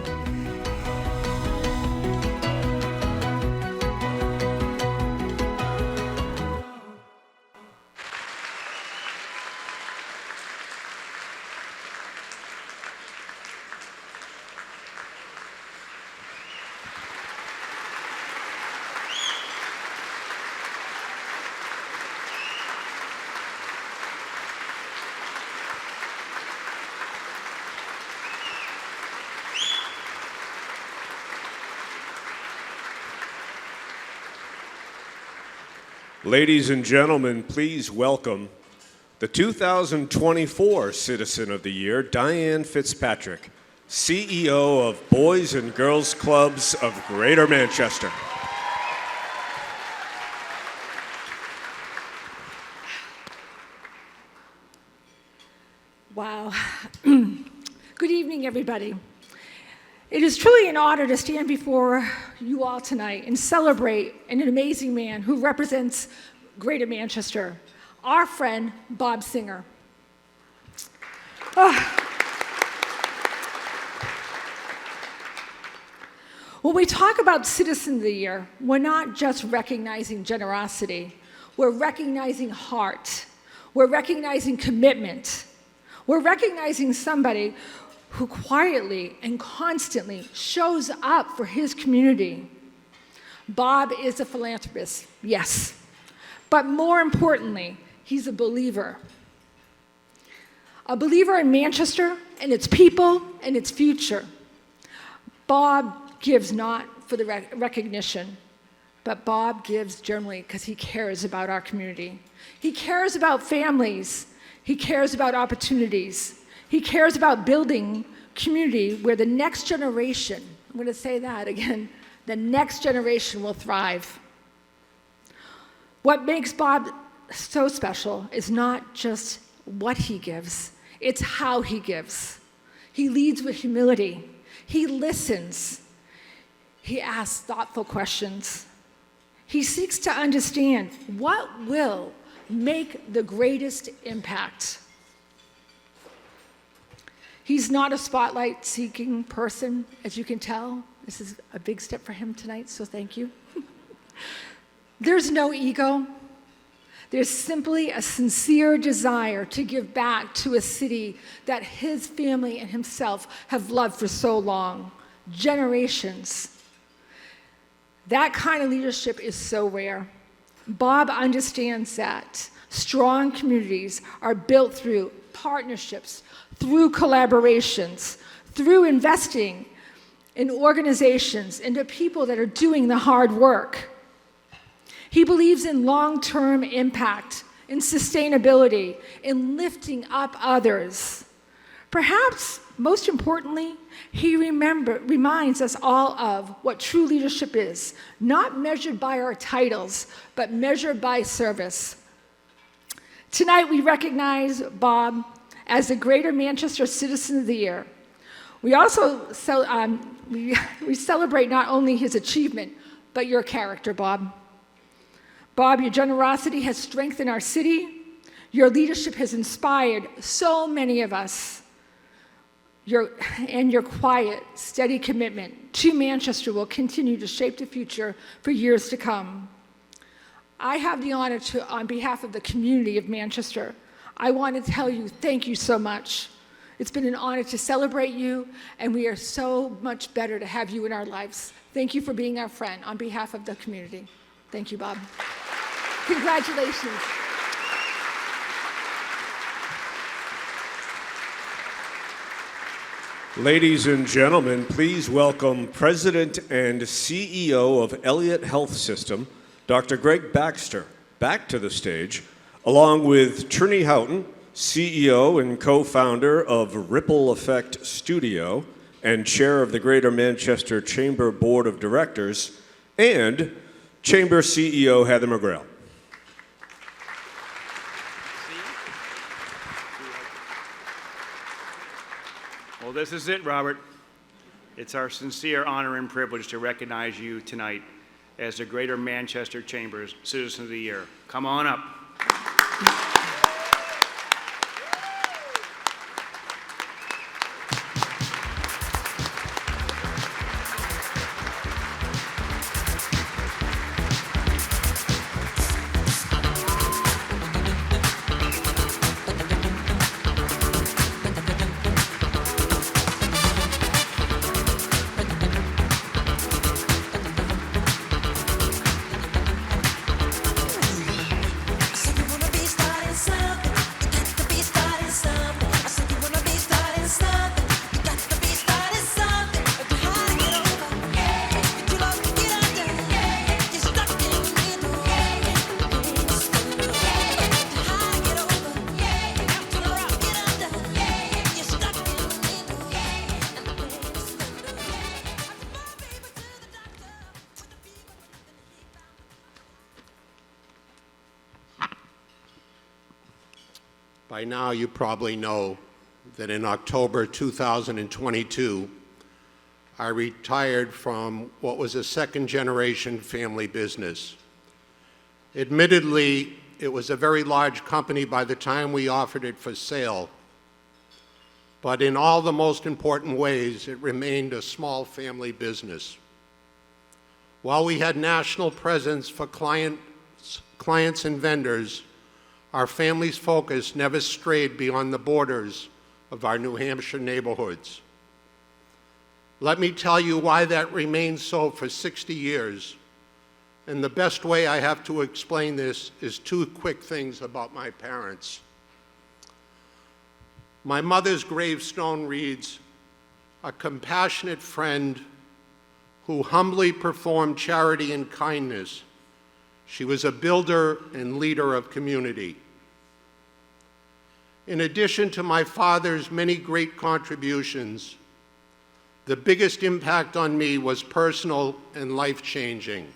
Ladies and gentlemen, please welcome the 2024 Citizen of the Year, Diane Fitzpatrick, CEO of Boys and Girls Clubs of Greater Manchester. Wow. Good evening, everybody. It is truly an honor to stand before you all tonight and celebrate an amazing man who represents Greater Manchester, our friend, Bob Singer. When we talk about Citizen of the Year, we're not just recognizing generosity. We're recognizing heart. We're recognizing commitment. We're recognizing somebody who quietly and constantly shows up for his community. Bob is a philanthropist, yes, but more importantly, he's a believer. A believer in Manchester and its people and its future. Bob gives not for the recognition, but Bob gives generally because he cares about our community. He cares about families. He cares about opportunities. He cares about building community where the next generation, I'm going to say that again, the next generation will thrive. What makes Bob so special is not just what he gives, it's how he gives. He leads with humility. He listens. He asks thoughtful questions. He seeks to understand what will make the greatest impact. He's not a spotlight-seeking person, as you can tell. This is a big step for him tonight, so thank you. There's no ego. There's simply a sincere desire to give back to a city that his family and himself have loved for so long, generations. That kind of leadership is so rare. Bob understands that strong communities are built through partnerships, through collaborations, through investing in organizations and the people that are doing the hard work. He believes in long-term impact, in sustainability, in lifting up others. Perhaps most importantly, he reminds us all of what true leadership is, not measured by our titles, but measured by service. Tonight, we recognize Bob as the Greater Manchester Citizen of the Year. We also we celebrate not only his achievement, but your character, Bob. Bob, your generosity has strengthened our city. Your leadership has inspired so many of us. And your quiet, steady commitment to Manchester will continue to shape the future for years to come. I have the honor to, on behalf of the community of Manchester, I want to tell you thank you so much. It's been an honor to celebrate you, and we are so much better to have you in our lives. Thank you for being our friend on behalf of the community. Thank you, Bob. Congratulations. Ladies and gentlemen, please welcome President and CEO of Elliott Health System, Dr. Greg Baxter, back to the stage, along with Trini Houghton, CEO and co-founder of Ripple Effect Studio and chair of the Greater Manchester Chamber Board of Directors, and Chamber CEO Heather McGrail. Well, this is it, Robert. It's our sincere honor and privilege to recognize you tonight as the Greater Manchester Chamber's Citizen of the Year. Come on up. By now, you probably know that in October 2022, I retired from what was a second-generation family business. Admittedly, it was a very large company by the time we offered it for sale, but in all the most important ways, it remained a small family business. While we had national presence for clients and vendors, our family's focus never strayed beyond the borders of our New Hampshire neighborhoods. Let me tell you why that remained so for 60 years. And the best way I have to explain this is two quick things about my parents. My mother's gravestone reads, "A compassionate friend who humbly performed charity and kindness. She was a builder and leader of community." In addition to my father's many great contributions, the biggest impact on me was personal and life-changing.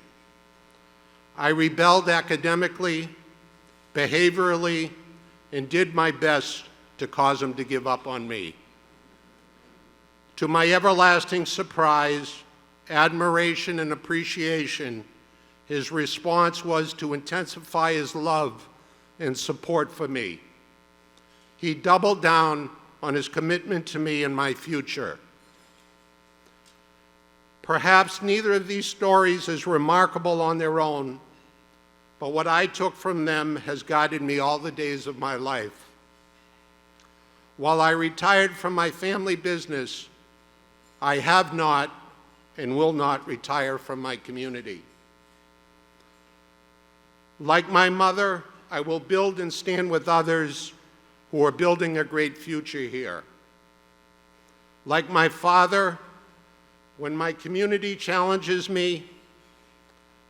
I rebelled academically, behaviorally, and did my best to cause him to give up on me. To my everlasting surprise, admiration, and appreciation, his response was to intensify his love and support for me. He doubled down on his commitment to me and my future. Perhaps neither of these stories is remarkable on their own, but what I took from them has guided me all the days of my life. While I retired from my family business, I have not and will not retire from my community. Like my mother, I will build and stand with others who are building a great future here. Like my father, when my community challenges me,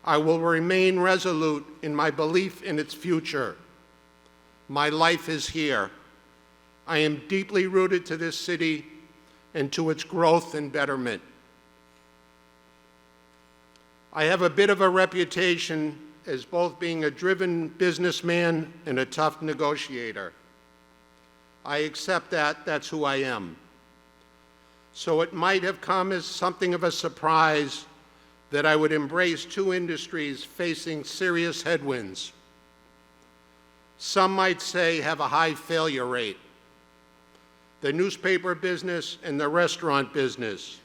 I will remain resolute in my belief in its future. My life is here. I am deeply rooted to this city and to its growth and betterment. I have a bit of a reputation as both being a driven businessman and a tough negotiator. I accept that, that's who I am. So it might have come as something of a surprise that I would embrace two industries facing serious headwinds. Some might say have a high failure rate. The newspaper business and the restaurant business.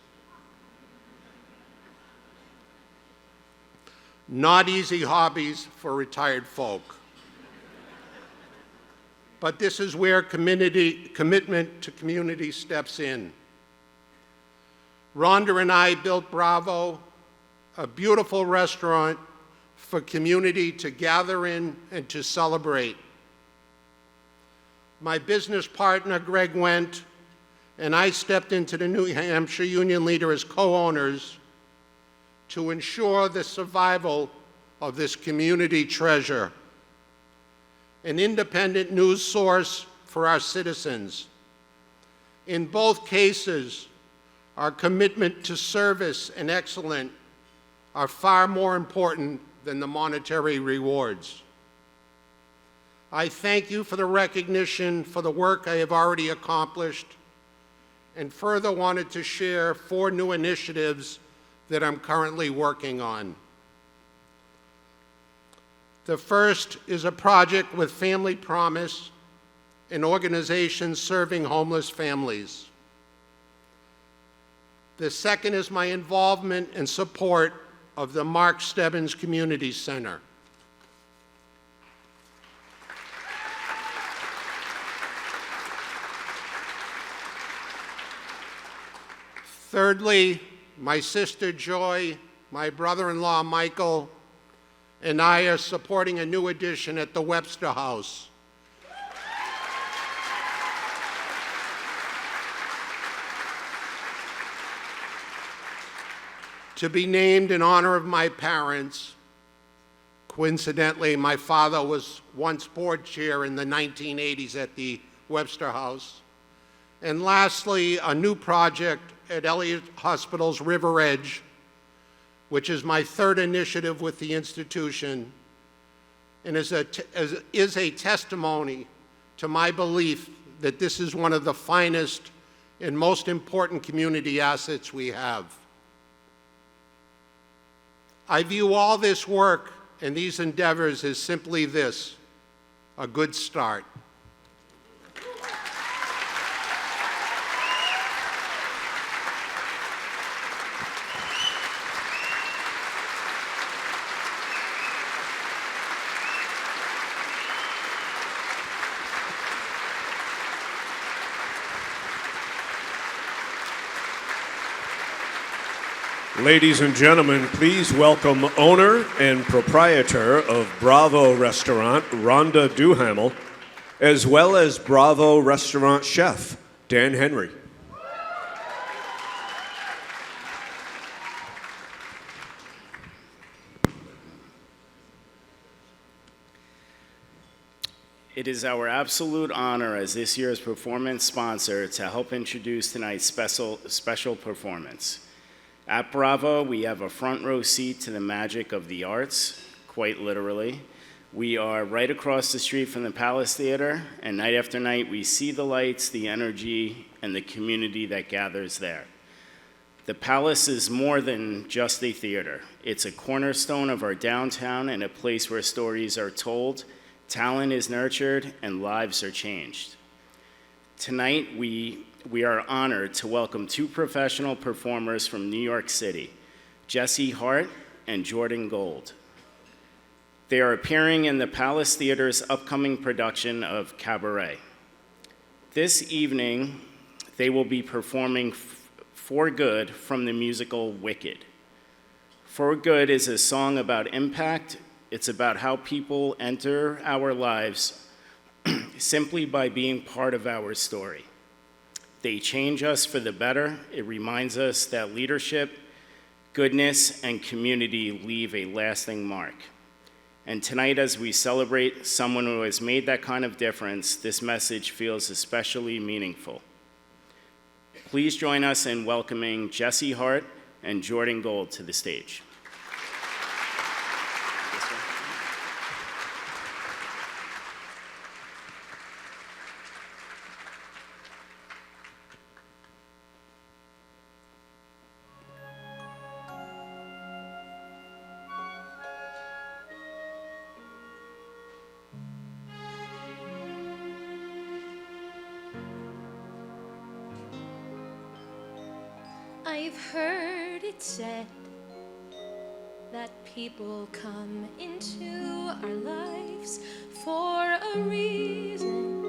Not easy hobbies for retired folk. But this is where commitment to community steps in. Rhonda and I built Bravo, a beautiful restaurant for community to gather in and to celebrate. My business partner, Greg Wendt, and I stepped into the New Hampshire Union Leader as co-owners to ensure the survival of this community treasure, an independent news source for our citizens. In both cases, our commitment to service and excellence are far more important than the monetary rewards. I thank you for the recognition for the work I have already accomplished and further wanted to share 4 new initiatives that I'm currently working on. The first is a project with Family Promise, an organization serving homeless families. The second is my involvement and support of the Mark Stebbins Community Center. Thirdly, my sister Joy, my brother-in-law Michael, and I are supporting a new addition at the Webster House. To be named in honor of my parents. Coincidentally, my father was once board chair in the 1980s at the Webster House. And lastly, a new project at Elliott Hospital's River Edge, which is my third initiative with the institution, and is a testimony to my belief that this is one of the finest and most important community assets we have. I view all this work and these endeavors as simply this, a good start. Ladies and gentlemen, please welcome owner and proprietor of Bravo Restaurant, Rhonda Duhamel, as well as Bravo Restaurant chef, Dan Henry. It is our absolute honor as this year's performance sponsor to help introduce tonight's special performance. At Bravo, we have a front row seat to the magic of the arts, quite literally. We are right across the street from the Palace Theater, and night after night, we see the lights, the energy, and the community that gathers there. The Palace is more than just a theater. It's a cornerstone of our downtown and a place where stories are told, talent is nurtured, and lives are changed. Tonight, we are honored to welcome 2 professional performers from New York City, Jesse Hart and Jordan Gold. They are appearing in the Palace Theater's upcoming production of Cabaret. This evening, they will be performing For Good from the musical Wicked. For Good is a song about impact. It's about how people enter our lives simply by being part of our story. They change us for the better. It reminds us that leadership, goodness, and community leave a lasting mark. And tonight, as we celebrate someone who has made that kind of difference, this message feels especially meaningful. Please join us in welcoming Jesse Hart and Jordan Gold to the stage. I've heard it said that people come into our lives for a reason,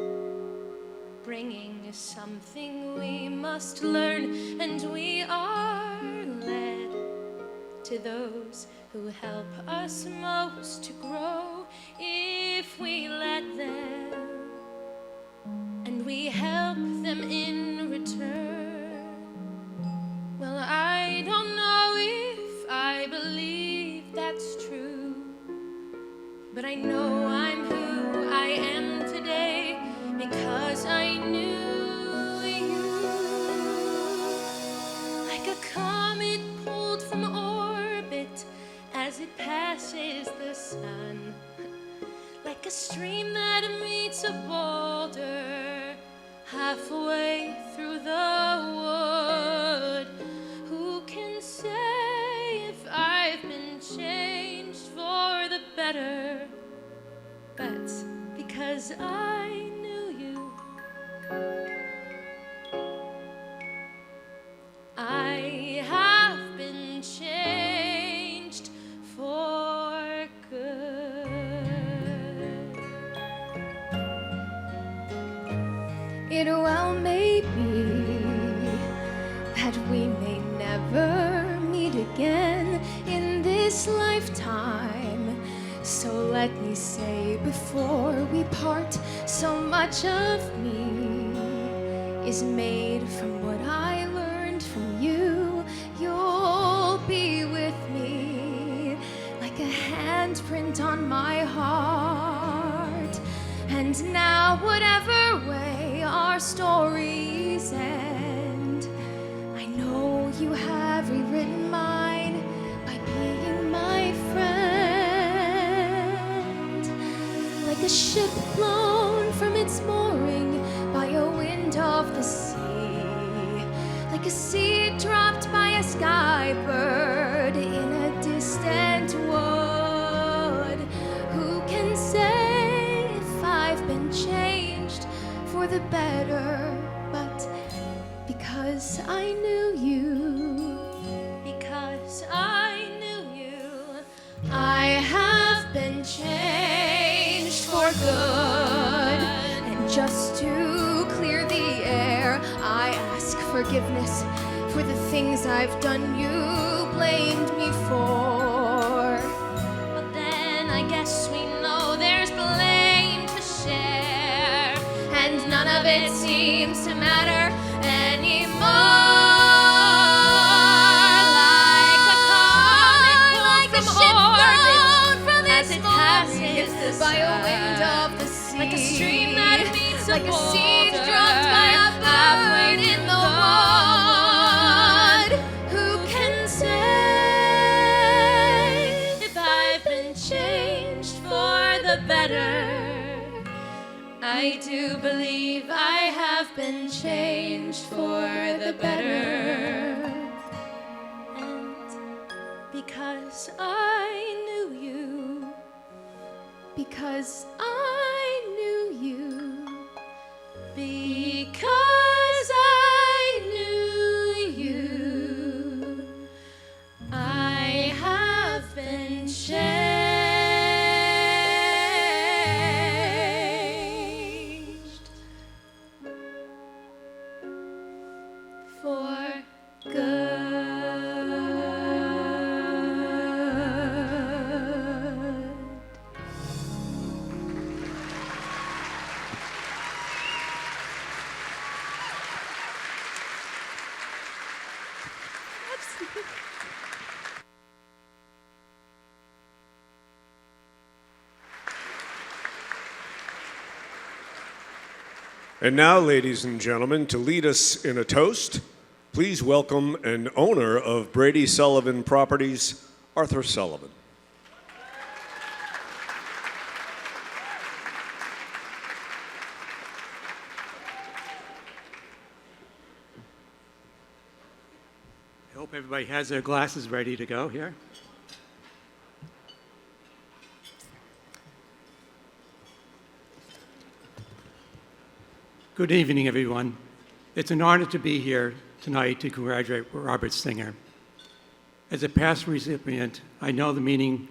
bringing something we must learn, and we are led to those who help us most to grow if we let them, and we help them in return. Well, I don't know if I believe that's true, but I know I'm who I am today because I knew you. Like a comet pulled from orbit as it passes the sun, like a stream that meets a boulder, halfway through the wood. Who can say if I've been changed for the better? But because I knew you, I have been changed for good. It well may be that we may never meet again in this lifetime. So let me say before we part, so much of me is made from what I learned from you. You'll be with me like a handprint on my heart. And now whatever way our stories end, I know you have rewritten mine by being my friend. Like a ship blown from its mooring by a wind of the sea, like a seed dropped by a sky bird in a distant wood. Who can say if I've been changed for the better? But because I knew you, because I knew you, I have been changed for good. And just to clear the air, I ask forgiveness for the things I've done you blamed me for. But then I guess we know there's blame to share, and none of it seems to matter anymore. Like a ship blown from its mooring by a wind of the sea, like a stream that meets like a seed dropped by a bird in the wood. Who can say if I've been changed for the better? I do believe I have been changed for the better. And because I knew you, because I knew you, because I knew you, I have been changed for good. And now, ladies and gentlemen, to lead us in a toast, please welcome an owner of Brady Sullivan Properties, Arthur Sullivan. I hope everybody has their glasses ready to go here. Good evening, everyone. It's an honor to be here tonight to congratulate Robert Singer. As a past recipient, I know the meaning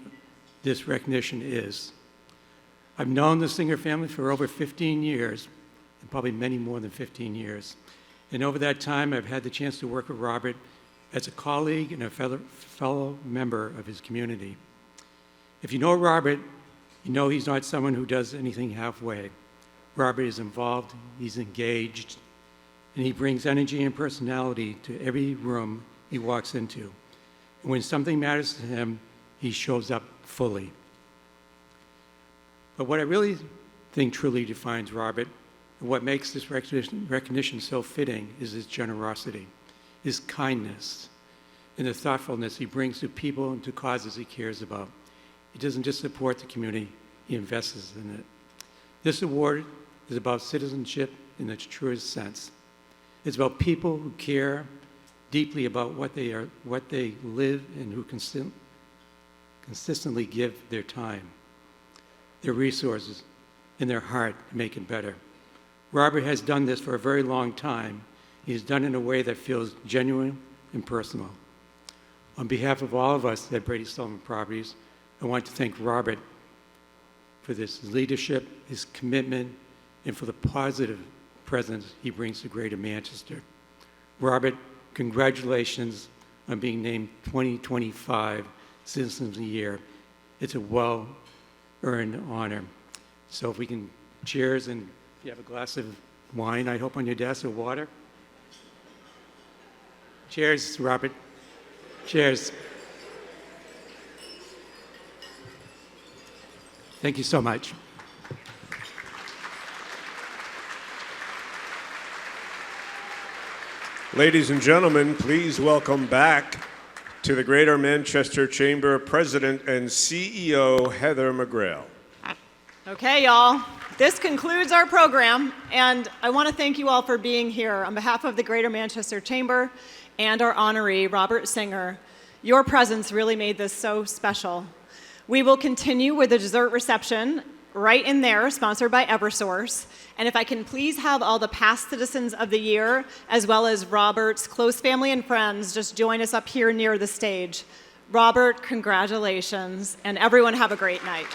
this recognition is. I've known the Singer family for over 15 years, and probably many more than 15 years. And over that time, I've had the chance to work with Robert as a colleague and a fellow member of his community. If you know Robert, you know he's not someone who does anything halfway. Robert is involved, he's engaged, and he brings energy and personality to every room he walks into. And when something matters to him, he shows up fully. But what I really think truly defines Robert, and what makes this recognition so fitting, is his generosity, his kindness, and the thoughtfulness he brings to people and to causes he cares about. He doesn't just support the community, he invests in it. This award is about citizenship in its truest sense. It's about people who care deeply about what they live, and who consistently give their time, their resources, and their heart to make it better. Robert has done this for a very long time. He's done it in a way that feels genuine and personal. On behalf of all of us at Brady Sullivan Properties, I want to thank Robert for this leadership, his commitment, and for the positive presence he brings to Greater Manchester. Robert, congratulations on being named 2025 Citizens of the Year. It's a well-earned honor. So if we can cheers, and if you have a glass of wine, I hope, on your desk, or water. Cheers, Robert. Cheers. Thank you so much. Ladies and gentlemen, please welcome back to the Greater Manchester Chamber President and CEO, Heather McGrail. Okay, y'all. This concludes our program, and I want to thank you all for being here. On behalf of the Greater Manchester Chamber and our honoree, Robert Singer, your presence really made this so special. We will continue with the dessert reception right in there, sponsored by Eversource. And if I can please have all the past Citizens of the Year, as well as Robert's close family and friends, just join us up here near the stage. Robert, congratulations, and everyone have a great night.